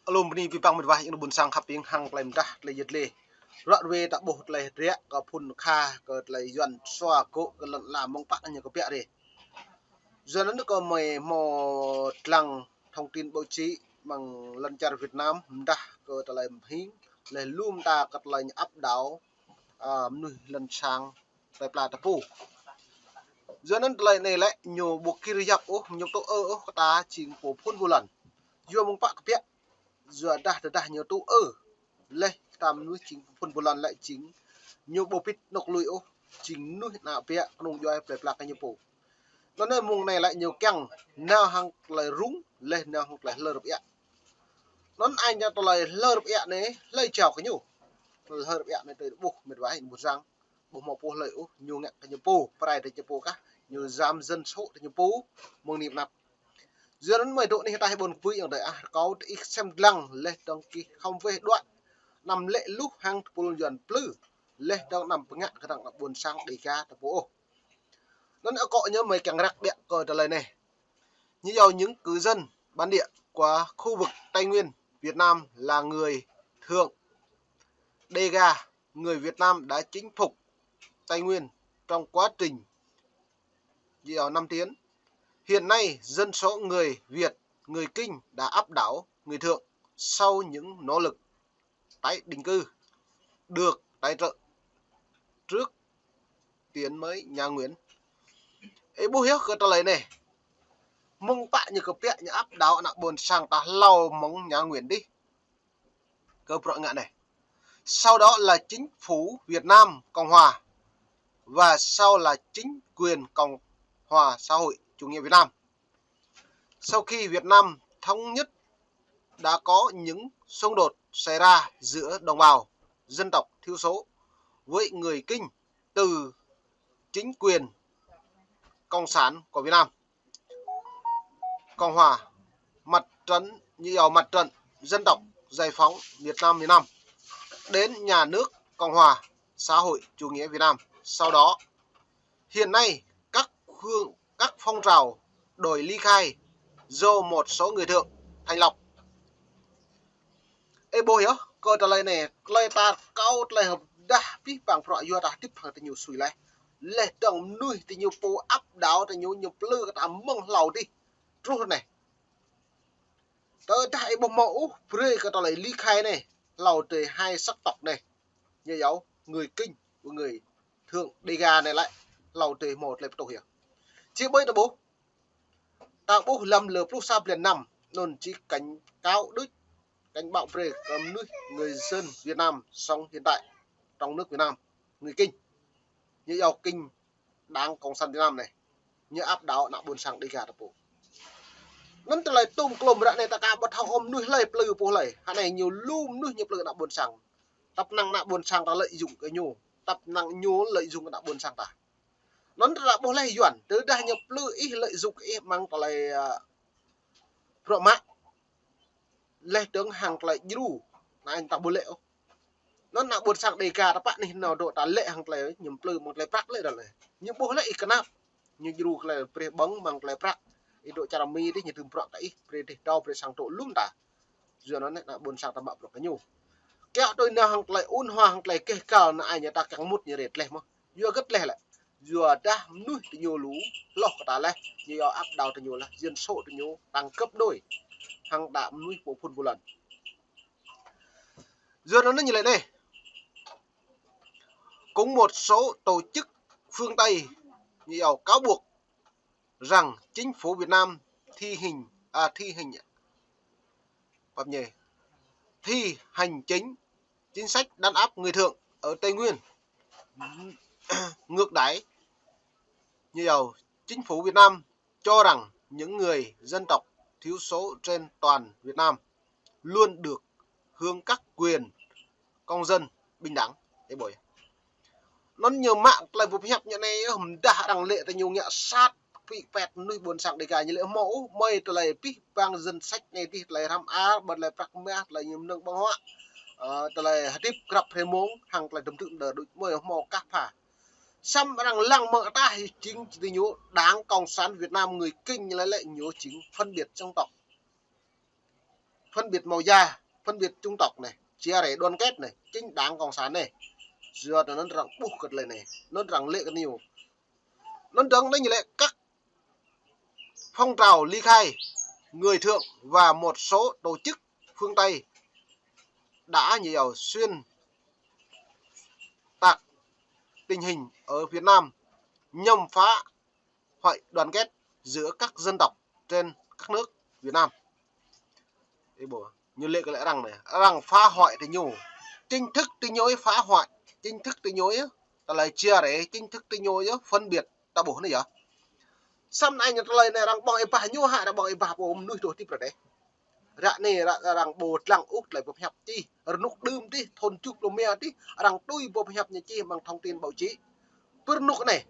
alum ni vi pang mit wah in bun sang khaping hang klaim dah le yet le rat we tak boh le ria ka phun kha ka le yuan swa ko ka la mong pa nya ko pya re giờ nó có mày mò lăng thông tin báo chí bằng lần char Việt Nam đã có trả lời hiến là luôn ta cắt lời áp đảo nuôi lần sang tại Pla Tapu giờ nó lời này lại nhiều bộ kia giặc ô nhiều tổ ta chỉ phổ phun vô lần giờ mong bạc biết giờ đã nhiều tổ lên tam nuôi chính phun vô lần lại chính nhiều bộ pít nọc lùi ô chính nuôi nào biết nông doanh tại Pla cái nhiều bộ nó nơi mùng này lại nhiều căng nào hàng lại rúng lên nào hàng lại lơ đập ạ nó anh cho tôi lại lơ đập ạ này lấy chào cái nhủ lơ đập ạ này tới buộc mệt vãi một răng bộ màu po lợi nhiều ngạn cái nhiều po phải thì po cả nhiều giam dân số thì nhiều po mong niệm nạp giờ nó mày độ này ta hay buồn vui ở đây có ít xem lăng lên trong kỳ không về đoạn nằm lệ lúc hàng pol dần plư lên trong nằm ngạn cái thằng buồn sang để ca tập bộ nó đã có nhớ mấy càng đặc biệt cờ trả lời này như giàu những cư dân bản địa của khu vực Tây Nguyên Việt Nam là người Thượng Dega người Việt Nam đã chinh phục Tây Nguyên trong quá trình giàu năm tiến hiện nay dân số người Việt người Kinh đã áp đảo người Thượng sau những nỗ lực tái định cư được tài trợ trước tiến mới nhà Nguyễn ấy bố hiếu cái trả lời này mong bạn như cái pẹ như áp đảo nặng buồn sang ta lau mong nhà Nguyễn đi cơ bội ngạn này sau đó là chính phủ Việt Nam Cộng Hòa và sau là chính quyền Cộng Hòa xã hội chủ nghĩa Việt Nam sau khi Việt Nam thống nhất đã có những xung đột xảy ra giữa đồng bào dân tộc thiểu số với người Kinh từ chính quyền Cộng sản của Việt Nam Cộng Hòa mặt trận mặt trận dân tộc giải phóng miền Nam đến nhà nước Cộng Hòa xã hội chủ nghĩa Việt Nam sau đó hiện nay các phong trào đổi ly khai do một số người Thượng thành lập ê bố hiểu câu trả lời này lời ta câu lời hợp đã biết bằng rõ vừa đã tiếp hàng nhiều suy lại lệ đồng nuôi thì nhiều phố áp đảo thì nhiều lư ta mong lầu đi rồi này tới đại bộ mẫu pre cái trả lời ly khai này lầu từ hai sắc tộc này như giáo người Kinh và người Thượng Dega này lại lầu từ một là tổ hiểu chỉ bây giờ bố tạo bố làm lừa plus sao liền nằm nôn chỉ cảnh cao đức cảnh bạo về cầm nước người dân Việt Nam sống hiện tại trong nước Việt Nam người Kinh như giàu Kinh đang cộng sản Việt Nam này như áp đảo nặng buồn sang đi gà tập bộ nắm từ lại tung clom ra này ta cả bật hậu ôm nuôi lây plư po lây hà này nhiều lum nuôi nhập lừa nặng buồn sang tập năng nặng buồn sang ta lợi dụng cái nhô tập năng nhô lợi dụng cái nặng buồn sang ta nó là po lây duẩn tới đây nhập lừa ít lợi dụng ít mang ta lại pro mạng lệ tướng hàng lại dru là anh ta bố lệ nó nặng buồn sang đề ca các bạn này nào độ ta lệ hàng lại nhầm plư một lệ prac lệ đó này nhưng bố lệ cái nào như dru là pre bóng bằng lệ prac độ chả mi đấy như từng pro tại pre thì đau pre sang độ luôn ta giờ nó là buồn sang ta bạo cái nhu kéo tôi nào hàng lại ôn hoa hàng lại kê cao là ai nhà ta cắn một như rệt lệ mà vừa gất lệ lại vừa đã nuôi thì nhiều lú lọc ta lệ như áp đào thì nhiều là dân số thì nhiều tăng cấp đôi hàng đạm nuôi của phun một lần giờ nó như vậy này cũng một số tổ chức phương Tây nhiều cáo buộc rằng chính phủ Việt Nam thi hành chính sách đàn áp người Thượng ở Tây Nguyên ngược đãi nhiều chính phủ Việt Nam cho rằng những người dân tộc thiểu số trên toàn Việt Nam luôn được hưởng các quyền công dân bình đẳng thế bởi nó nhiều mạng lại vụ hiệp như này đã đăng lệ tại nhiều nhạ sát bị pẹt nuôi buồn sẵn để cả như lễ mẫu mây từ lại pi bang dân sách này thì lại tham á bật lại bạc mẹ lại nhiều nâng băng hóa từ lại tiếp gặp thế mống hàng lại tầm tự đỡ đôi mười mò các phà xăm rằng lăng mợ ta chính từ nhố đáng cộng sản Việt Nam người Kinh lại lại nhố chính phân biệt trong tộc phân biệt màu da, phân biệt chủng tộc này, chia rẽ đoàn kết này, chính đáng cộng sản này, dựa nó rằng buộc cật lại này, nó rằng lệ cái nhiều, nó rằng đấy như lệ các phong trào ly khai, người thượng và một số tổ chức phương Tây đã nhiều xuyên tạc tình hình ở Việt Nam nhằm phá hoại đoàn kết giữa các dân tộc trên các nước Việt Nam. Như lệ cái lẽ rằng này, rằng phá hoại thì nhiều, chính thức thì nhối phá hoại, chính thức thì nhối ta lại chia rẽ, chính thức thì nhối phân biệt ta bổ này vậy. Sam này nhận lời này rằng bọn bà nhô hạ là bọn bà bố nuôi tổ tiếp rồi đấy. Rạ này rằng bột lăng út lại bột hẹp chi, nục đơm tí, thôn chúc lô mè tí, rằng tôi bột hẹp như chi bằng thông tin báo chí. Vừa nục này,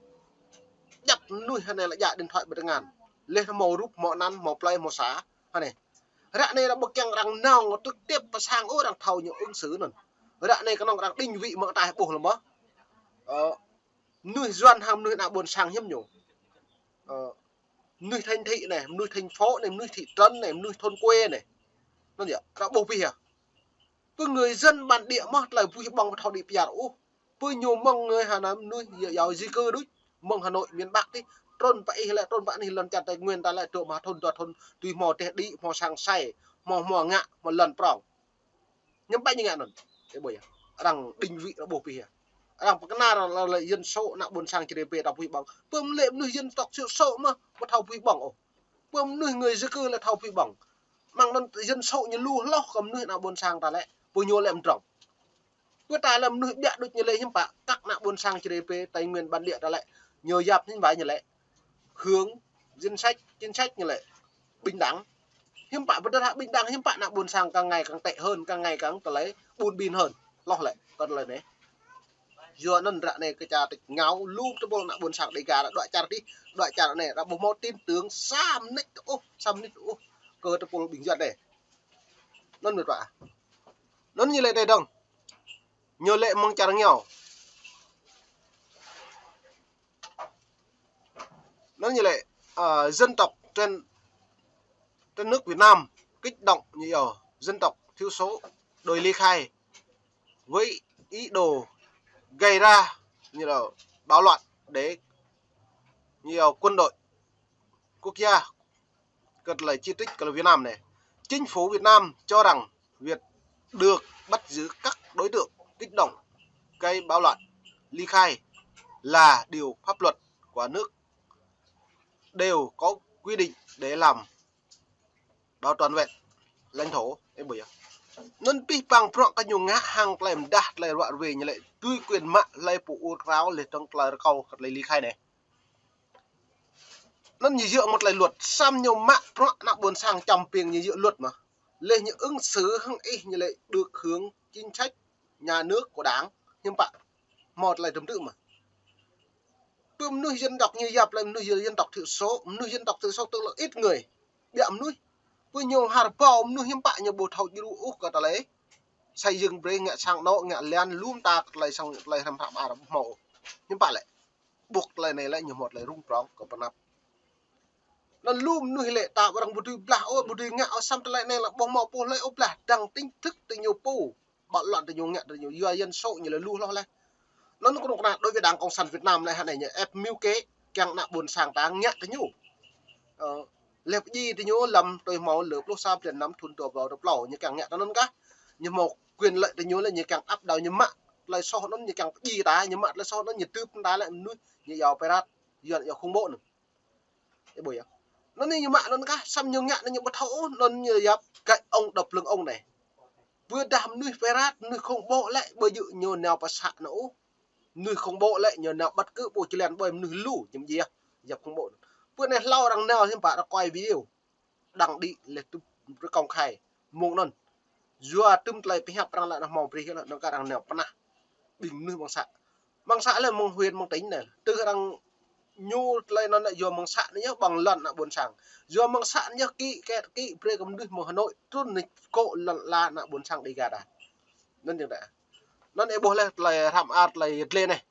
dập nuôi này là dạ điện thoại bật ngàn, lên màu rút màu năn màu play màu xá, này. Rạ này là bậc chẳng rằng nào trực tiếp và sang ô rằng thầu những ứng xử này. Rạ này có nông rằng đinh vị mở tài bổ là mớ. Nuôi doan ham nuôi nào buồn sang hiếm nhủ. Nuôi thành thị này, nuôi thành phố này, nuôi thị trấn này, nuôi thôn quê này. Nó nhỉ, đã bố bì à? Với người dân bản địa mà lại vui bằng thảo địa bìa ố. Với nhiều mong người Hà Nam nuôi giàu di cư đúng. Mong Hà Nội miền Bắc thì trôn vậy lại trôn bạn thì lần chặt tài nguyên ta lại trộm mà thôn tùy mò tè đi mò sang say mò ngạ một lần prong. Nhưng bao nhiêu ngàn lần. Thế bởi rằng định vị đã bố bì à? Rằng cái nào là dân số nặng buồn sang GDP đọc huy bằng. Bơm lệ nuôi dân tộc siêu số mà thảo huy bằng ổ. Bơm nuôi người di cư là thảo huy bằng. Mang nó dân số như lu lóc cầm nuôi nào buồn sang ta lại bùi nhô lệm trồng người ta làm nuôi bịa được như lệ hiếm bạ các nạn buồn sang GDP tài nguyên bản địa ta lại nhờ dạp như vậy như lệ hướng chính sách như lệ bình đẳng hiếm bạ vẫn đã bình đẳng hiếm bạ nạn buồn sang càng ngày càng tệ hơn càng ngày càng ta lấy buồn bin hơn lo lại còn lời đấy giờ nó rạ này cái trà tịch ngáo lu cho bộ nạn buồn sang để gà đã đoạn trà đi đoạn trà này đã bộ một tin tướng sam nick cơ cho bộ bình dân này nó được ạ nó như lệ đây đông nhờ lệ mong cha nghèo nó như lệ dân tộc trên nước Việt Nam kích động nhiều dân tộc thiểu số đòi ly khai với ý đồ gây ra như là bạo loạn để nhiều quân đội quốc gia cật lời chi tiết của Việt Nam này. Chính phủ Việt Nam cho rằng việc được bắt giữ các đối tượng kích động gây bạo loạn ly khai là điều pháp luật của nước đều có quy định để làm bảo toàn vẹn lãnh thổ em bởi nên pi bằng pro cái nhung ngã hàng làm đạt lại loại về như lại tuy quyền mạng lại phụ ráo lại trong lời câu lại ly khai này nó như dựa một lời luật xăm nhiều mạng pro nặng buồn sang chồng tiền như dựa luật mà lên những ứng xử hăng y như lại được hướng chính sách nhà nước của đảng nhưng bạn một là trầm tự mà bơm nuôi dân tộc như dập là nuôi dân tộc thiểu số tức là ít người biệm nuôi với nhiều hạt bò nuôi hiếm bạ nhiều bột hậu như đủ cả ta lấy xây dựng với nghệ sang nó nghệ lên luôn ta lại xong lại làm phạm à màu hiếm bạ lại buộc lại này lại nhiều một lại rung rong của phần năm nó luôn nuôi lệ tạo bằng một đôi bạc một đôi ngạo xong lại này là bông màu po lại ốp là đằng tính thức từ nhiều po bạo loạn từ nhiều nghệ từ nhiều dân số như là luôn lo lại nó có một là đối với đảng cộng sản Việt Nam này hạn này nhỉ ép mưu kế càng nặng buồn sàng táng nhẹ tới nhủ lẹp gì thì nhớ lầm tôi máu lửa lúc sau liền nắm thun tùa vào đập lẩu như càng nhẹ nó nâng cá như một quyền lợi thì nhớ là như càng áp đầu như mạ lại so nó như càng gì ta như mạ lại so nó như tướp đá lại nuôi như giàu perat dọn giàu không bộ nữa cái buổi nó như mạ nó cá xăm nhiều nhẹ nó như bát thấu nó như giáp cạnh ông đập lưng ông này vừa đàm nuôi perat nuôi không bộ lại bởi dự nhiều nào và sạ nữa nuôi không bộ lại nhờ nào bắt cứ bộ chỉ liền bởi nuôi lũ chấm gì dập không bộ bữa này lau đằng nào thêm bà đã quay video đằng đi là tụi công khai muộn non dùa tụm lại bị hẹp đằng lại nó màu bì là nó cả đằng nào pana bình nuôi bằng xạ là mong huyền mong tính này từ đằng nhu lại nó lại dùa bằng xạ nhá bằng lần là buồn sàng dùa bằng xạ nhá kỹ pre cầm nuôi một Hà Nội trôn này cộ lần là buồn sàng đi gà đà nên như vậy nó này bố lại làm art lại lên này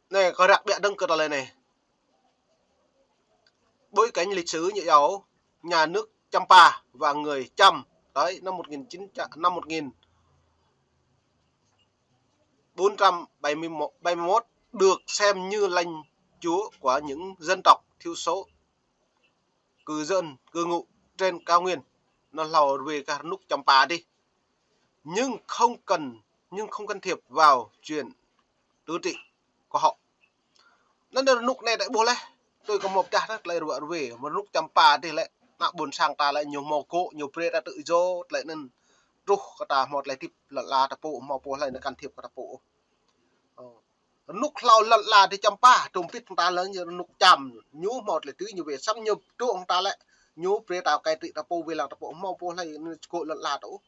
này có đặc biệt đăng cờ này này bối cảnh lịch sử như giàu nhà nước Champa và người Chăm. Đấy, năm 1471 được xem như lãnh chúa của những dân tộc thiểu số cư dân cư ngụ trên cao nguyên. Nó là về cả nước Champa đi. Nhưng không can thiệp vào chuyện tư trị của họ. Nên là lúc này đại bố lấy tôi có một cha rất là về một lúc Champa thì lại nạ buồn sang ta lại nhiều màu cộ nhiều pre đã tự do lại nên rút ta một lại tiếp là ta bộ màu bộ lại nó can thiệp của ta bộ lúc lao là thì Champa trùng pít ta lớn như lúc chầm nhú một lại tứ như về xâm nhập trụ ông ta lại nhú pre tao cai trị ta bộ về là ta bộ màu bộ lại cộ là tổ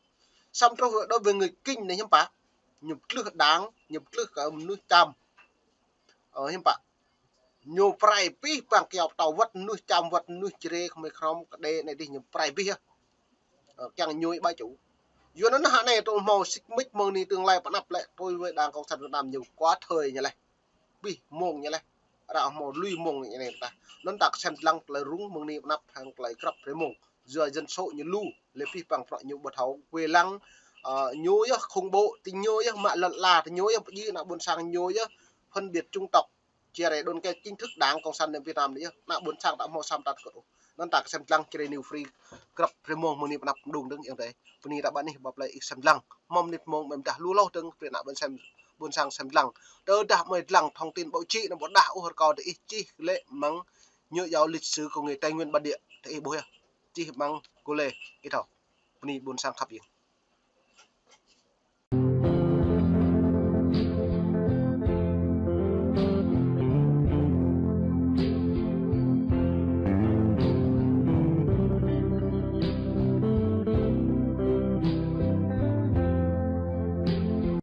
xong rồi đối với người kinh này hiếm bả nhập lực đáng nhập lực ở nước chầm ở hiếm bả nhiều prai pi bằng kẹo tàu vật nuôi chăm vật nuôi chê không không đây này đi nhiều prai pi chẳng nhồi ba chủ dù nó hạ này tôi màu xích mít mong đi tương lai bắt nắp lại tôi với đảng cộng sản Việt Nam nhiều quá thời như này pi mông như này đã màu lui mông như này ta nó đặt xem lăng là rúng mong đi nắp hàng lại cấp với mông giờ dân số như lu lấy pi bằng loại nhiều bật hậu quê lăng nhối không bộ tình nhối mà là thì nhối như là buồn sang nhối phân biệt trung tộc chia rẽ đồn cái chính thức đảng cộng sản Việt Nam đấy nạ bốn sang đã mua sam tạt cỡ nên ta xem lăng chia new free grab premium money nạp đúng đứng như thế money đã bạn này bọc lại xem lăng mong nít mong mình đã lưu lâu từng Việt Nam bên xem bốn sang xem lăng đỡ đã mời lăng thông tin báo chí nó bọn đạo hoặc còn để chi lệ mắng nhớ giáo lịch sử của người Tây Nguyên bản địa thì bố chi mắng cô lê ít thầu money bốn sang khắp gì